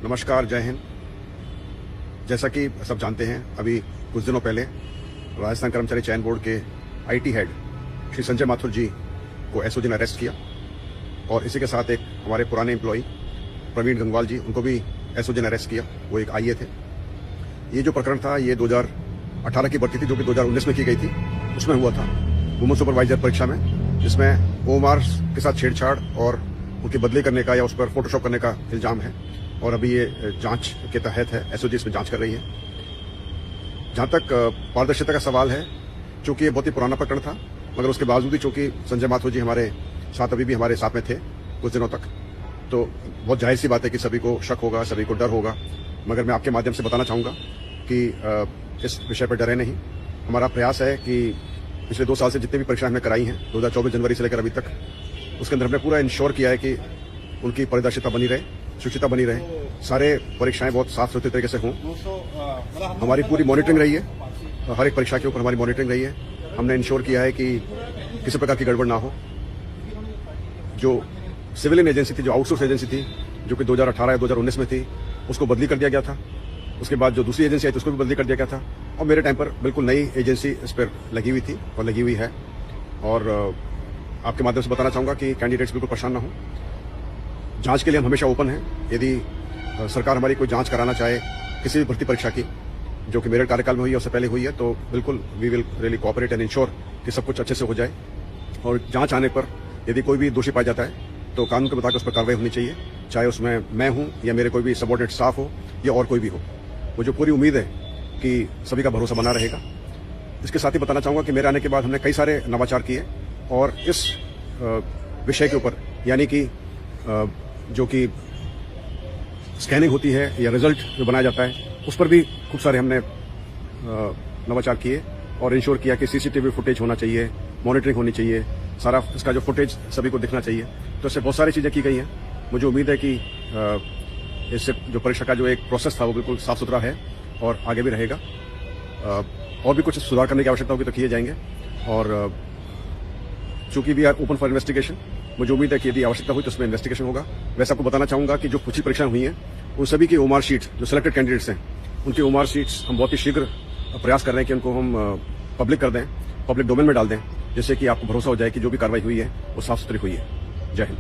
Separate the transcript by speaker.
Speaker 1: नमस्कार, जय हिंद। जैसा कि सब जानते हैं, अभी कुछ दिनों पहले राजस्थान कर्मचारी चयन बोर्ड के आईटी हेड श्री संजय माथुर जी को एसओजी ने अरेस्ट किया और इसी के साथ एक हमारे पुराने एम्प्लॉई प्रवीण गंगवाल जी, उनको भी एसओजी ने अरेस्ट किया। वो एक आईए थे। ये जो प्रकरण था, ये 2018 की भर्ती थी जो कि 2019 में की गई थी। उसमें हुआ था वुमन सुपरवाइजर परीक्षा में, जिसमें ओएमआर के साथ छेड़छाड़ और उनकी बदली करने का या उस पर फोटोशॉप करने का इल्जाम है और अभी ये जांच के तहत है। एसओजी इसमें जांच कर रही है। जहां तक पारदर्शिता का सवाल है, चूंकि ये बहुत ही पुराना प्रकरण था, मगर उसके बावजूद भी चूंकि संजय माथुर जी हमारे साथ अभी भी हमारे साथ में थे कुछ दिनों तक, तो बहुत जाहिर सी बात है कि सभी को शक होगा, सभी को डर होगा। मगर मैं आपके माध्यम से बताना चाहूंगा कि इस विषय पर डरे नहीं। हमारा प्रयास है कि पिछले 2 साल से जितनी भी परीक्षाएं हमने कराई हैं, 2024 जनवरी से लेकर अभी तक, उसके अंदर हमने पूरा इंश्योर किया है कि उनकी पारदर्शिता बनी रहे, शुचिता बनी रहे, सारे परीक्षाएं बहुत साफ सुथरे तरीके से हों। हमारी पूरी मॉनिटरिंग रही है, हर एक परीक्षा के ऊपर हमारी मॉनिटरिंग रही है। हमने इंश्योर किया है कि किसी प्रकार की गड़बड़ ना हो। जो सिविलियन एजेंसी थी, जो आउटसोर्स एजेंसी थी, जो कि 2018 या 2019 में थी, उसको बदली कर दिया गया था। उसके बाद जो दूसरी एजेंसी आई थी उसको भी बदली कर दिया गया था और मेरे टाइम पर बिल्कुल नई एजेंसी इस पर लगी हुई थी और लगी हुई है। और आपके माध्यम से बताना चाहूंगा कि कैंडिडेट्स बिल्कुल परेशान ना हो। जांच के लिए हम हमेशा ओपन हैं। यदि सरकार हमारी कोई जांच कराना चाहे किसी भी भर्ती परीक्षा की, जो कि मेरे कार्यकाल में हुई है, उससे पहले हुई है, तो बिल्कुल we will really cooperate and ensure कि सब कुछ अच्छे से हो जाए। और जांच आने पर यदि कोई भी दोषी पाया जाता है तो कानून के मुताबिक उस पर कार्रवाई होनी चाहिए, चाहे उसमें मैं हूं या मेरे कोई भी सबऑर्डिनेट स्टाफ हो या और कोई भी हो। मुझे पूरी उम्मीद है कि सभी का भरोसा बना रहेगा। इसके साथ ही बताना चाहूंगा कि मेरे आने के बाद हमने कई सारे नवाचार किए और इस विषय के ऊपर, यानी कि जो कि स्कैनिंग होती है या रिजल्ट जो बनाया जाता है, उस पर भी खूब सारे हमने नवाचार किए और इंश्योर किया कि सीसीटीवी फुटेज होना चाहिए, मॉनिटरिंग होनी चाहिए, सारा इसका जो फुटेज सभी को दिखना चाहिए। तो इससे बहुत सारी चीज़ें की गई हैं। मुझे उम्मीद है कि इससे जो परीक्षा का जो एक प्रोसेस था वो बिल्कुल साफ सुथरा है और आगे भी रहेगा। और भी कुछ सुधार करने की आवश्यकता होगी तो किए जाएंगे। और चूंकि we are open for investigation, मुझे उम्मीद है कि यदि आवश्यकता हुई तो उसमें इन्वेस्टिगेशन होगा। वैसे आपको बताना चाहूंगा कि जो कुछ परीक्षाएं हुई हैं, उन सभी की ओएमआर शीट, जो सिलेक्टेड कैंडिडेट्स हैं, उनकी ओएमआर शीट्स हम बहुत ही शीघ्र प्रयास कर रहे हैं कि उनको हम पब्लिक कर दें, पब्लिक डोमेन में डाल दें, जिससे कि आपको भरोसा हो जाए कि जो भी कार्रवाई हुई है वो साफ सुथरी हुई है। जय हिंद।